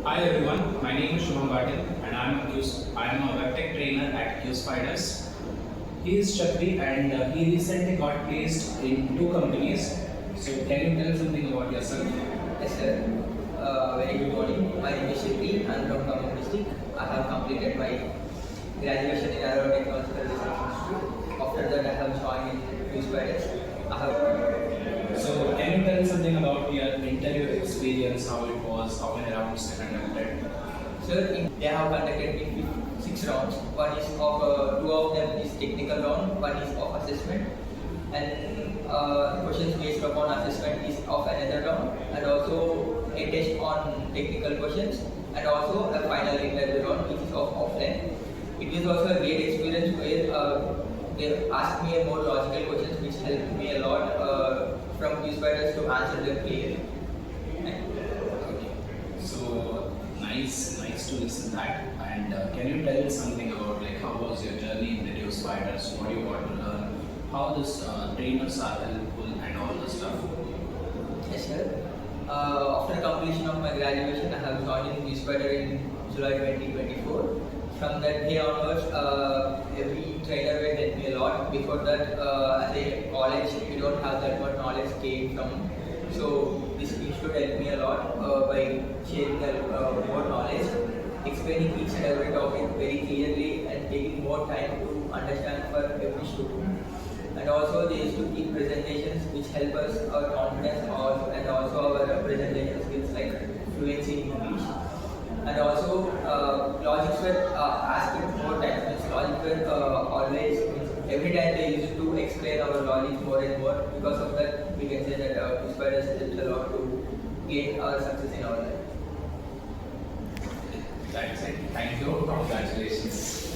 Hi everyone, my name is and I am a web tech trainer at QSPIDERS. He is Chakri and he recently got placed in two companies. So can you tell something about yourself? Yes, sir. Very good morning. My name is Chakri. I am from Khammam district. I have completed my graduation in Aeronautical Research Institute. After that, I have joined in Pyspiders. So can you tell something about your interview experience, how it was, how many rounds they conducted? Sir, they have conducted me 6 rounds. One is of two of them is technical round, one is of assessment, and questions based upon assessment is of another round, and also a test on technical questions, and also a final interview round which is of offline. It is also a great experience where they asked me a more logical questions which helped me a lot from Pyspiders to answer them clearly. Okay. So nice to listen that. And can you tell something about how was your journey in the Pyspiders? What you got to learn? How this trainers are helpful and all the stuff? Yes, sir. After completion of my graduation, I have joined in Pyspider in July 2024. From that day onwards, every trainer will help me a lot. Before that, as a college, we don't have that much knowledge came from. So this should help me a lot by sharing more knowledge, explaining each and every topic very clearly, and taking more time to understand for every student. And also they used to keep presentations which help us our confidence also, and also our presentation skills like fluency in English. And also logics were asked more times. Means logic were always every time they used to explain our logic more and more. Because of that, we can say that Pyspiders helped a lot to gain our success in our life. That's it. Thank you. Congratulations.